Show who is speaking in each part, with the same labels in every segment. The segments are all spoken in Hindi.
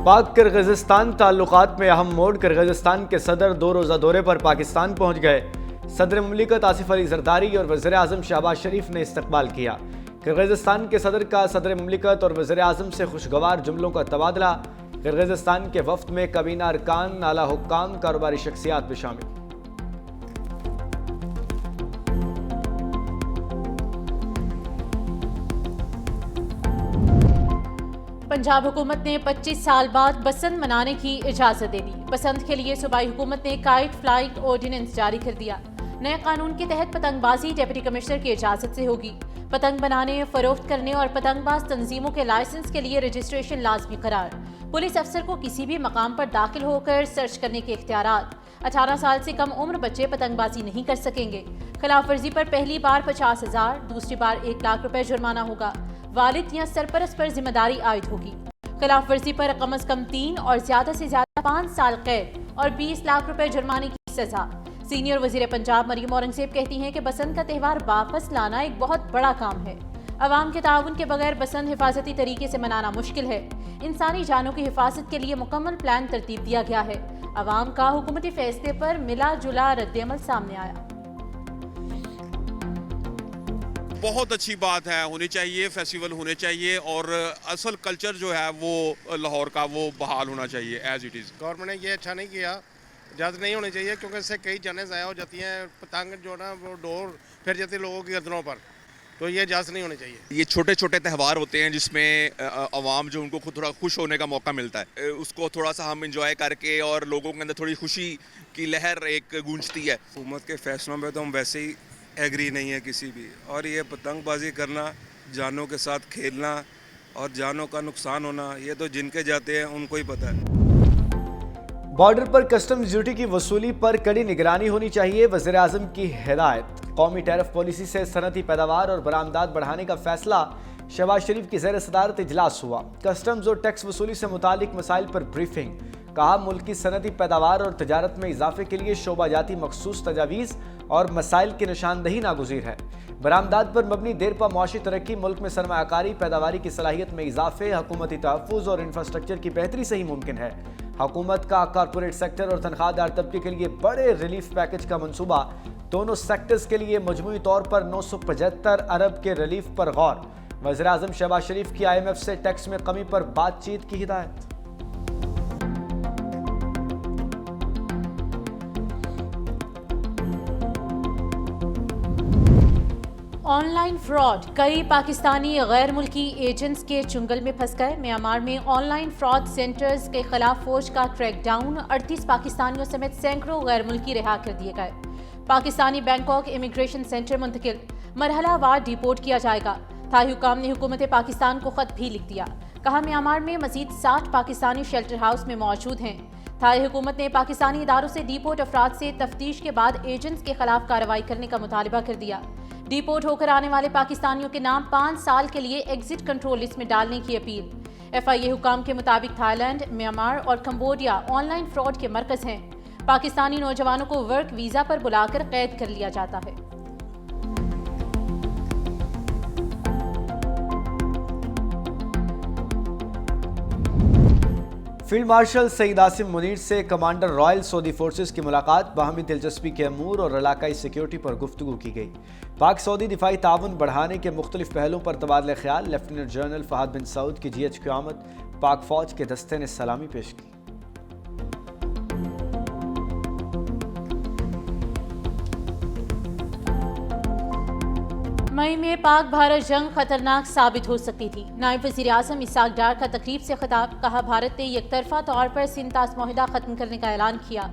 Speaker 1: पाक किर्गिज़स्तान ताल्लुकात में अहम मोड़। किर्गिज़स्तान के सदर 2 रोज़ा दौरे पर पाकिस्तान पहुँच गए। सदर मुमलिकत आसिफ अली ज़रदारी और वज़ीर आज़म शहबाज शरीफ ने इस्तकबाल किया। किर्गिज़स्तान के सदर का सदर मुमलिकत और वज़ीर आज़म से खुशगवार जुमलों का तबादला। किर्गिज़स्तान के वफ्द में काबीना अरकान, आला हुक्काम, कारोबारी शख्सियात भी शामिल।
Speaker 2: पंजाब हुकूमत ने 25 साल बाद बसंत मनाने की इजाजत दे दी। बसंत के लिए सूबाई हुकूमत ने काइट फ्लाइट ऑर्डिनेंस जारी कर दिया। नए कानून के तहत पतंगबाजी डिप्टी कमिश्नर की इजाजत से होगी। पतंग बनाने, फरोख्त करने और पतंगबाज तंजीमों के लाइसेंस के लिए रजिस्ट्रेशन लाजमी करार। पुलिस अफसर को किसी भी मकाम पर दाखिल होकर सर्च करने के इख्तियारात। 18 साल से कम उम्र बच्चे पतंगबाजी नहीं कर सकेंगे। खिलाफ वर्जी पर पहली बार 50,000, दूसरी बार 1 लाख रुपए जुर्माना होगा। वालिद या सरपरस्त पर जिम्मेदारी आयद होगी। खिलाफ वर्जी पर कम अज कम 3 और ज्यादा से ज्यादा 5 साल कैद और 20 लाख रुपए जुर्माने की सजा। सीनियर वजीर पंजाब मरियम औरंगजेब कहती हैं कि बसंत का त्यौहार वापस लाना एक बहुत बड़ा काम है। अवाम के ताउन के बगैर बसंत हिफाजती तरीके से मनाना मुश्किल है। इंसानी जानों की हिफाजत के लिए मुकम्मल प्लान तरतीब दिया गया है। अवाम का हुकूमती फैसले पर मिला जुला रद्दअमल सामने आया।
Speaker 3: बहुत अच्छी बात है, होनी चाहिए, फेस्टिवल होने चाहिए और असल कल्चर जो है वो लाहौर का वो बहाल होना चाहिए एज इट इज़।
Speaker 4: गवर्नमेंट ने ये अच्छा नहीं किया, इजाज़त नहीं होनी चाहिए क्योंकि इससे कई जानें ज़ाया हो जाती हैं। पतंग जो ना वो डोर फिर जाती है लोगों की गर्दनों पर, तो ये इजाज़त नहीं होनी चाहिए।
Speaker 3: ये छोटे छोटे त्यौहार होते हैं जिसमें अवाम जो उनको खुद थोड़ा खुश होने का मौका मिलता है, उसको थोड़ा सा हम इंजॉय करके और लोगों के अंदर थोड़ी खुशी की लहर एक गूंजती है।
Speaker 5: हुकूमत के फैसलों में तो हम वैसे ही एग्री नहीं है किसी भी, और ये पतंगबाजी करना, जानों के साथ खेलना और जानों का नुकसान होना, ये तो जिनके जाते हैं उनको ही पता है।
Speaker 1: बॉर्डर पर कस्टम्स ड्यूटी की वसूली पर कड़ी निगरानी होनी चाहिए, वज़ीर आज़म की हिदायत। कौमी टैरिफ पॉलिसी से सनती पैदावार और बरामदात बढ़ाने का फैसला। शहबाज शरीफ की ज़ेर सदारत इजलास हुआ। कस्टम्स और टैक्स वसूली से मुतालिक मसाइल पर ब्रीफिंग। कहा मुल्क की सनती पैदावार और तजारत में इजाफे के लिए शोबा जाती मखसूस तजावीज़ और मसाइल की निशानदही नागुज़ीर है। बरामदात पर मबनी देरपा मुआशी तरक्की मुल्क में सरमायाकारी पैदावारी की सलाहियत में इजाफे, हुकूमती तहफ़्फ़ुज़ और इंफ्रास्ट्रक्चर की बेहतरी से ही मुमकिन है। हुकूमत का कॉरपोरेट सेक्टर और तनख्वाहदार तबके के लिए बड़े रिलीफ पैकेज का मंसूबा। दोनों सेक्टर्स के लिए मजमूई तौर पर 975 अरब के रिलीफ पर गौर। वज़ीर आज़म शहबाज शरीफ की IMF से टैक्स में कमी पर बातचीत की हिदायत।
Speaker 2: Online fraud. कई पाकिस्तानी गैर मुल्की एजेंट्स के चुंगल में फंस गए। म्यांमार में ऑनलाइन फ्रॉड सेंटर्स के खिलाफ फौज का क्रैकडाउन। 38 पाकिस्तानियों समेत सैकड़ों गैर मुल्की रिहा कर दिए गए। पाकिस्तानी बैंकॉक इमिग्रेशन सेंटर मुंतकिल, मरहला वार डिपोर्ट किया जाएगा। थाई हुकाम ने हुकूमत पाकिस्तान को खत भी लिख दिया। कहा म्यांमार में मजीद 60 पाकिस्तानी शेल्टर हाउस में मौजूद हैं। थाई हुकूमत ने पाकिस्तानी इदारों से डिपोर्ट अफराद से तफ्तीश के बाद एजेंट्स के खिलाफ कार्रवाई करने का मुतालबा कर दिया। डिपोर्ट होकर आने वाले पाकिस्तानियों के नाम 5 साल के लिए एग्जिट कंट्रोल लिस्ट में डालने की अपील। FIA हुकाम के मुताबिक थाईलैंड, म्यांमार और कंबोडिया ऑनलाइन फ्रॉड के मरकज हैं। पाकिस्तानी नौजवानों को वर्क वीजा पर बुलाकर कैद कर लिया जाता है।
Speaker 1: फील्ड मार्शल सईद आसिम मुनीर से कमांडर रॉयल सऊदी फोर्सेस की मुलाकात। बाहमी दिलचस्पी के अमूर और इलाकाई सिक्योरिटी पर गुफ्तगू की गई। पाक सऊदी दिफाई ताउन बढ़ाने के मुख्तलिफ पहलुओं पर तबादला ख्याल। लेफ्टिनेंट जनरल फहद बिन सऊद की GH की आमद। पाक फौज के दस्ते ने सलामी पेश की।
Speaker 2: मई में पाक भारत जंग खतरनाक साबित हो सकती थी। नायब वज़ीर आज़म इसाक डार का तकरीब से खिताब। कहा भारत ने एकतरफा तौर पर सिंतास मुआहिदा खत्म करने का ऐलान किया।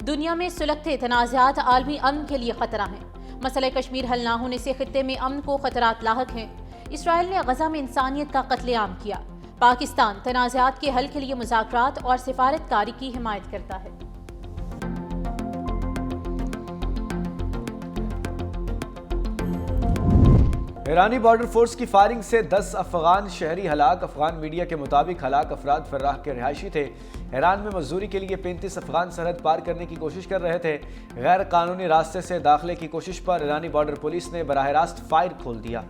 Speaker 2: दुनिया में सुलगते तनाज़ात आलमी अमन के लिए खतरा हैं। मसला कश्मीर हल ना होने से खित्ते में अमन को खतरात लाहक हैं। इसराइल ने गजा में इंसानियत का कत्लेआम किया। पाकिस्तान तनाज़ात के हल के लिए मुज़ाकरात और सिफारतकारी की हिमायत करता है।
Speaker 1: ईरानी बॉर्डर फोर्स की फायरिंग से 10 अफगान शहरी हलाक। अफगान मीडिया के मुताबिक हलाक अफराद फर्राह के रिहायशी थे। ईरान में मजदूरी के लिए 35 अफगान सरहद पार करने की कोशिश कर रहे थे। गैर कानूनी रास्ते से दाखिले की कोशिश पर ईरानी बॉर्डर पुलिस ने बराह रास्त फायर खोल दिया।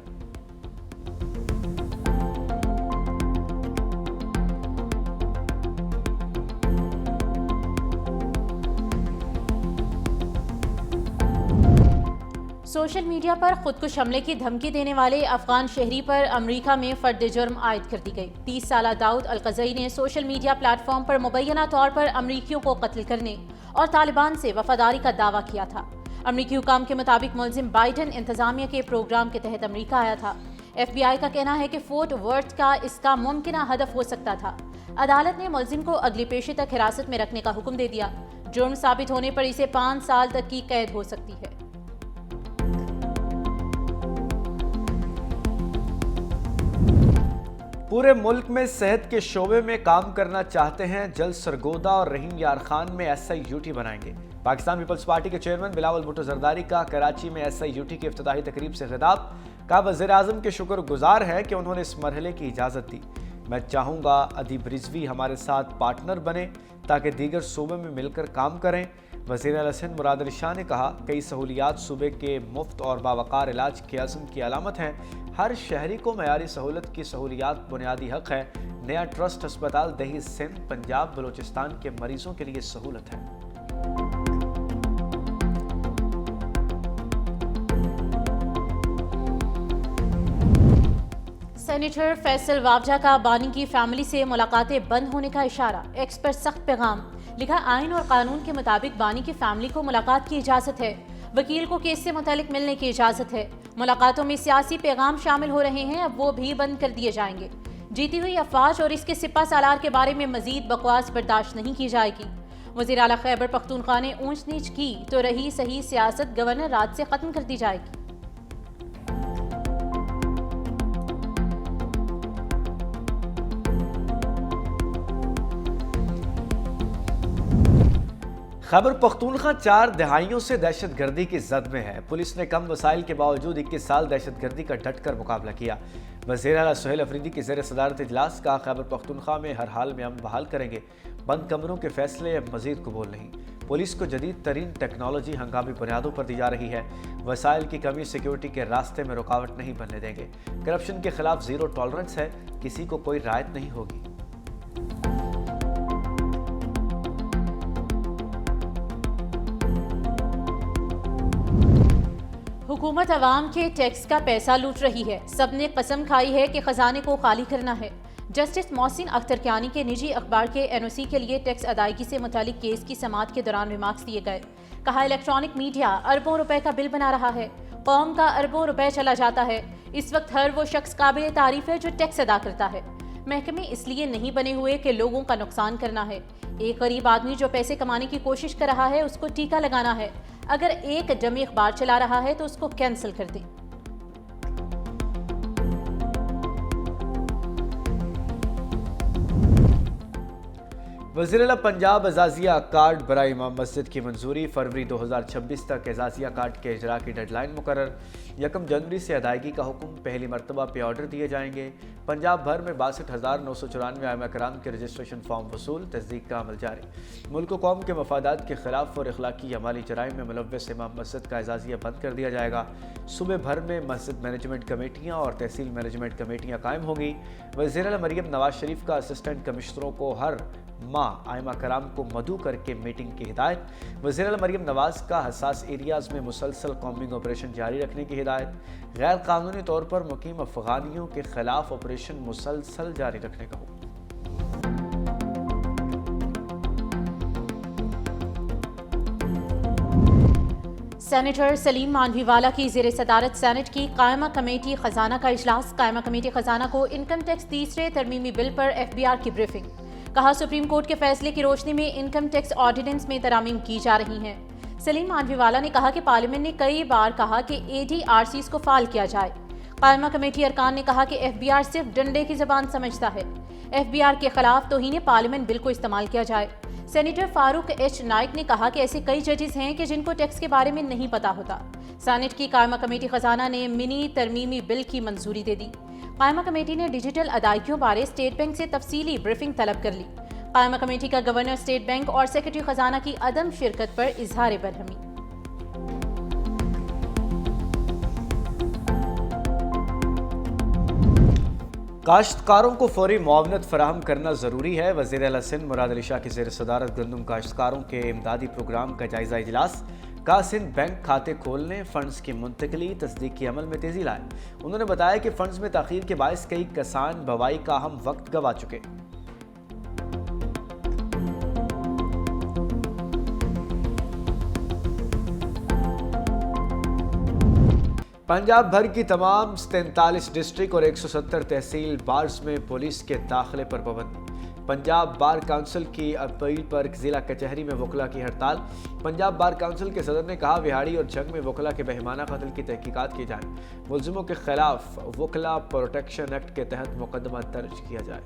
Speaker 2: सोशल मीडिया पर खुदकुश हमले की धमकी देने वाले अफगान शहरी पर अमेरिका में फर्द जुर्म आयद कर दी गई। 30 साला दाऊद अल-क़ज़ई ने सोशल मीडिया प्लेटफॉर्म पर मुबैना तौर पर अमरीकियों को कत्ल करने और तालिबान से वफादारी का दावा किया था। अमरीकी हुकाम के मुताबिक मुलजिम बाइडन इंतजामिया के प्रोग्राम के तहत अमरीका आया था। FBI का कहना है कि फोर्ट वर्थ का इसका मुमकिन हदफ हो सकता था। अदालत ने मुलजिम को अगली पेशी तक हिरासत में रखने का हुक्म दे दिया। जुर्म साबित होने पर इसे 5 साल तक की कैद हो सकती है।
Speaker 1: पूरे मुल्क में सेहत के शोबे में काम करना चाहते हैं, जल्द सरगोदा और रहीम यार खान में SIUT बनाएंगे। पाकिस्तान पीपल्स पार्टी के चेयरमैन बिलावल भुट्टो जरदारी का कराची में SIUT की इफ्तिताही तकरीब से खिताब। कहा, वज़ीर आज़म के शुक्रगुजार है कि उन्होंने इस मरहले की इजाज़त दी। मैं चाहूँगा अदीब रिजवी हमारे साथ पार्टनर बने ताकि दीगर सूबे में मिलकर काम करें। वज़ीर आला सिंध मुराद अली शाह ने कहा, कई सहूलियात सूबे के मुफ्त और बावकार इलाज के अज़्म की अलामत हैं। हर शहरी को मयारी सहूलत की सहूलियात बुनियादी हक़ है। नया ट्रस्ट अस्पताल दही सिंध पंजाब बलूचिस्तान के मरीजों के लिए सहूलत है।
Speaker 2: सेनेटर फैसल वावजा का बानी की फैमिली से मुलाकातें बंद होने का इशारा। एक्स पर सख्त पैगाम लिखा, आइन और कानून के मुताबिक बानी की फैमिली को मुलाकात की इजाज़त है। वकील को केस से मुतालिक मिलने की इजाज़त है। मुलाकातों में सियासी पैगाम शामिल हो रहे हैं, अब वो भी बंद कर दिए जाएंगे। जीती हुई अफवाज और इसके सिपा सालार के बारे में मजीद बकवास बर्दाश्त नहीं की जाएगी। वज़ीर आला खैबर पख्तूनख्वा ने ऊंच नीच की तो रही सही सियासत गवर्नर राज से ख़त्म कर दी जाएगी।
Speaker 1: खैबर पख्तूनख्वा 4 दहाइयों से दहशतगर्दी की जद में है। पुलिस ने कम वसाइल के बावजूद 21 साल दहशतगर्दी का डटकर मुकाबला किया। वज़ीर आला सुहेल अफरीदी की ज़ेर सदारत इजलास का, खैबर पख्तूनख्वा में हर हाल में अमन बहाल करेंगे। बंद कमरों के फैसले अब मजीद कबूल नहीं। पुलिस को जदीद तरीन टेक्नोलॉजी हंगामी बुनियादों पर दी जा रही है। वसाइल की कमी सिक्योरिटी के रास्ते में रुकावट नहीं बनने देंगे। करप्शन के खिलाफ जीरो टॉलरेंस है, किसी को कोई रायत नहीं होगी।
Speaker 2: हुकूमत अवाम के टैक्स का पैसा लूट रही है। सबने कसम खाई है कि खजाने को खाली करना है। जस्टिस मोहसिन अख्तर कियानी के निजी अखबार के NOC के लिए टैक्स अदायगी से मुतालिक केस की समाअत के दौरान रिमार्क्स दिए गए। कहा, इलेक्ट्रॉनिक मीडिया अरबों रुपए का बिल बना रहा है, कौम का अरबों रुपए चला जाता है। इस वक्त हर वो शख्स काबिल तारीफ है जो टैक्स अदा करता है। महकमे इसलिए नहीं बने हुए कि लोगों का नुकसान करना है। एक गरीब आदमी जो पैसे कमाने की कोशिश कर रहा है उसको टीका लगाना है। अगर एक डमी अखबार चला रहा है तो उसको कैंसिल कर दें।
Speaker 1: वज़ीर आला पंजाब एजाजिया कार्ड बराए इमाम मस्जिद की मंजूरी। फरवरी 2026 तक एजाजिया कार्ड के इजरा की डेडलाइन मुकर्रर। 1 जनवरी से अदायगी का हुक्म। पहली मरतबा पे ऑर्डर दिए जाएंगे। पंजाब भर में 62,994 आइमा कराम के रजिस्ट्रेशन फॉर्म वसूल। तस्दीक का अमल जारी। मुल्क व कौम के मफादात के खिलाफ और इखलाकी अमाली जराइम में मुलव्वस इमाम मस्जिद का एजाजिया बंद कर दिया जाएगा। सूबे भर में मस्जिद मैनेजमेंट कमेटियाँ और तहसील मैनेजमेंट कमेटियाँ कायम होंगी। वज़ीर आला मरियम नवाज शरीफ का असिस्टेंट कमिश्नरों को हर माह आइमा कराम को मदऊ करके मीटिंग की हिदायत। वज़ीर आला मरियम नवाज का हसास एरियाज़ में मुसलसल कॉम्बिंग ऑपरेशन जारी रखने की हिदायत। गैर कानूनी तौर पर मुकीम अफगानियों के खिलाफ ऑपरेशन मुसलसल जारी रखने का हुक्म।
Speaker 2: सेनेटर सलीम मानवीवाला की ज़ेर सदारत सेनेट की कायमा कमेटी खजाना का इजलास। कायमा कमेटी खजाना को इनकम टैक्स तीसरे तरमीमी बिल पर FBR की ब्रीफिंग। कहा, सुप्रीम कोर्ट के फैसले की रोशनी में इनकम टैक्स ऑर्डिनेंस में तरामीम की जा रही हैं। सलीम मानवीवाला ने कहा कि पार्लियामेंट ने कई बार कहा कि ADRCs को फाल किया जाए। कायमा कमेटी अरकान ने कहा कि FBR सिर्फ डंडे की जबान समझता है। FBR के खिलाफ तौहीन पार्लियामेंट बिल को इस्तेमाल किया जाए। सेनेटर फारूक H नाइक ने कहा कि ऐसे कई जजेस हैं कि जिनको टैक्स के बारे में नहीं पता होता। सेनेट की कायमा कमेटी खजाना ने मिनी तरमीमी बिल की मंजूरी दे दी। कायमा कमेटी ने डिजिटल अदायगियों बारे स्टेट बैंक से तफसीली ब्रीफिंग तलब कर ली। कायमा कमेटी का गवर्नर स्टेट बैंक और सेक्रेटरी खजाना की अदम शिरकत पर इजहार बरहमी।
Speaker 1: काश्तकारों को फौरी मुआवनत फराहम करना ज़रूरी है। वज़ीर आला सिंध मुराद अली शाह की ज़ेर सदारत गंदम काश्तकारों के इमदादी प्रोग्राम का जायज़ा इजलास। कहा सिंध बैंक खाते खोलने, फंड्स की मुंतकली, तस्दीक के अमल में तेजी लाए। उन्होंने बताया कि फंड्स में ताखीर के बायस कई किसान बवाई का अहम वक्त गंवा चुके। पंजाब भर की तमाम 43 डिस्ट्रिक्ट और 170 तहसील बार्स में पुलिस के दाखिले पर पाबंदी। पंजाब बार काउंसिल की अपील पर जिला कचहरी में वकला की हड़ताल। पंजाब बार काउंसिल के सदर ने कहा विहाड़ी और जंग में वकला के बेईमाना कत्ल की तहकीकात की जाए। मुलजिमों के खिलाफ वकला प्रोटेक्शन एक्ट के तहत मुकदमा दर्ज किया जाए।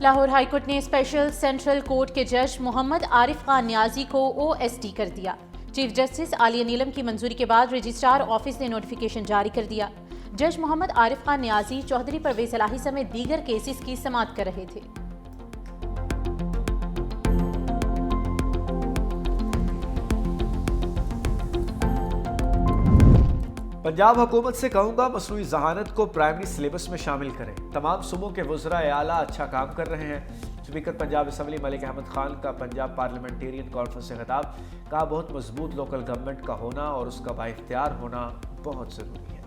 Speaker 2: लाहौर हाईकोर्ट ने स्पेशल सेंट्रल कोर्ट के जज मोहम्मद आरिफ खान न्याजी को OSD कर दिया। चीफ जस्टिस आलिया नीलम की मंजूरी के बाद रजिस्ट्रार ऑफिस ने नोटिफिकेशन जारी कर दिया। जज मोहम्मद आरिफ खान न्याजी चौधरी परवेज इलाही समेत दीगर केसेस की समाअत कर रहे थे।
Speaker 1: पंजाब हुकूमत से कहूँगा मसनूई जहानत को प्राइमरी सिलेबस में शामिल करें। तमाम सूबों के वज़रा आला अच्छा काम कर रहे हैं। स्पीकर पंजाब असम्बली मलिक अहमद खान का पंजाब पार्लियामेंटेरियन कॉन्फ्रेंस से खिताब। कहा बहुत मजबूत लोकल गवर्नमेंट का होना और उसका बाइख्तियार होना बहुत ज़रूरी है।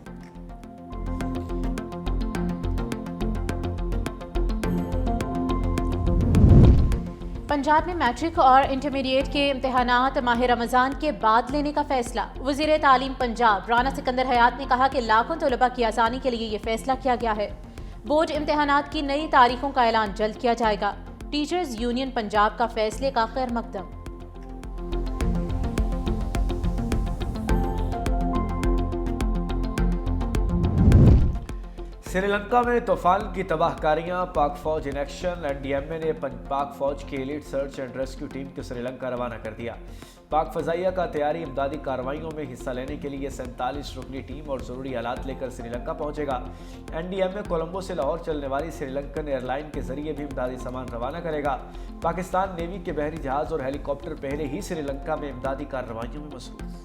Speaker 2: पंजाब में मैट्रिक और इंटरमीडिएट के इम्तहानात माह रमज़ान के बाद लेने का फैसला। वज़ीर तालीम पंजाब राना सिकंदर हयात ने कहा कि लाखों तलबा की आसानी के लिए ये फैसला किया गया है। बोर्ड इम्तहानात की नई तारीखों का ऐलान जल्द किया जाएगा। टीचर्स यूनियन पंजाब का फैसले का खैर मकदम।
Speaker 1: श्रीलंका में तूफान की तबाहकारियां, पाक फौज इन एक्शन। NDMA ने पाक फौज की elite search and rescue team को श्रीलंका रवाना कर दिया। पाक फजाइया का तैयारी इमदादी कार्रवाइयों में हिस्सा लेने के लिए 47 रुकनी टीम और ज़रूरी आलात लेकर श्रीलंका पहुंचेगा। NDMA कोलंबो से लाहौर चलने वाली श्रीलंकन एयरलाइन के जरिए भी इमदादी सामान रवाना करेगा। पाकिस्तान नेवी के बहरी जहाज और हेलीकॉप्टर पहले ही श्रीलंका में इमदादी कार्रवाइयों में मसरूफ।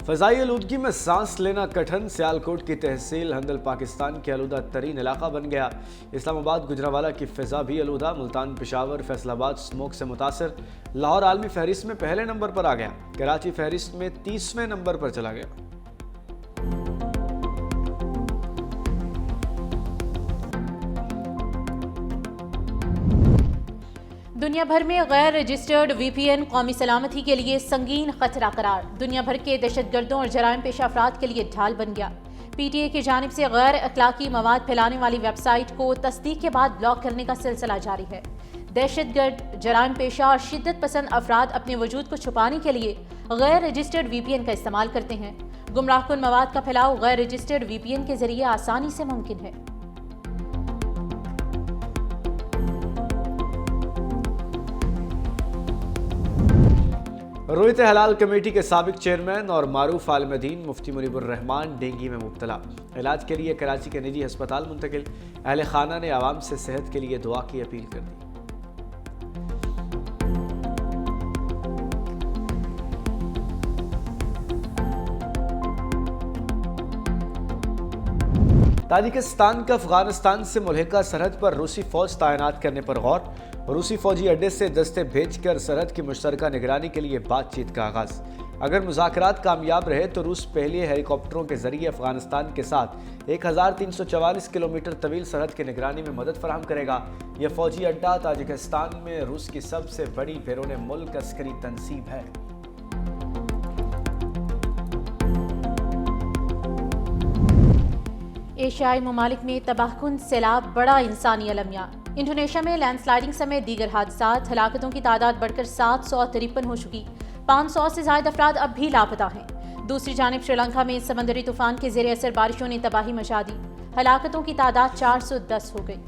Speaker 1: फ़ज़ाई आलूदगी में सांस लेना कठिन। सियालकोट की तहसील हंदल पाकिस्तान के आलूदा तरीन इलाका बन गया। इस्लामाबाद गुजरावाला की फ़िज़ा भी आलूदा। मुल्तान पेशावर फैसलाबाद स्मोक से मुतासर। लाहौर आलमी फहरिस्त में पहले नंबर पर आ गया। कराची फहरिस्त में 30वें नंबर पर चला गया।
Speaker 2: दुनिया भर में गैर रजिस्टर्ड VPN कौमी सलामती के लिए संगीन खतरा करार। दुनिया भर के दहशतगर्दों और जराइम पेशा अफराद के लिए ढाल बन गया। PTA की जानिब से गैर अखलाकी मवाद फैलाने वाली वेबसाइट को तस्दीक के बाद ब्लॉक करने का सिलसिला जारी है। दहशतगर्द, जराइम पेशा और शिद्दत पसंद अफराद अपने वजूद को छुपाने के लिए गैर रजिस्टर्ड VPN का इस्तेमाल करते हैं। गुमराहकुन मवाद का फैलाव गैर रजिस्टर्ड VPN के जरिए आसानी से मुमकिन है।
Speaker 1: रोयत हलाल कमेटी के साबिक चेयरमैन और मारूफ आलिम दीन मुफ्ती मुनीबुर रहमान डेंगू में मुब्तला। इलाज के लिए कराची के निजी अस्पताल मुंतकिल। अहले खाना ने आवाम से सेहत के लिए दुआ की अपील कर दी। ताजिकिस्तान का अफगानिस्तान से मुल्हिका सरहद पर रूसी फौज तैनात करने पर गौर। रूसी फौजी अड्डे से दस्ते भेजकर सरहद की मुश्तरका निगरानी के लिए बातचीत का आगाज। अगर मुज़ाकरात कामयाब रहे तो रूस पहले हेलीकॉप्टरों के जरिए अफगानिस्तान के साथ 1344 किलोमीटर तवील सरहद की निगरानी में मदद फराहम करेगा। यह फौजी अड्डा ताजिकिस्तान में रूस की सबसे बड़ी बैरून मुल्क अस्करी तंसीब है।
Speaker 2: एशियाई ममालिक में तबाहकुन सैलाब, बड़ा इंसानी अलमिया। इंडोनेशिया में लैंडस्लाइडिंग समेत दीगर हादसात, हलाकतों की तादाद बढ़कर 753 हो चुकी। 500 से ज्यादा अफराद अब भी लापता हैं। दूसरी जानिब श्रीलंका में समंदरी तूफान के ज़ेरे असर बारिशों ने तबाही मचा दी। हलाकतों की तादाद 410 हो गई।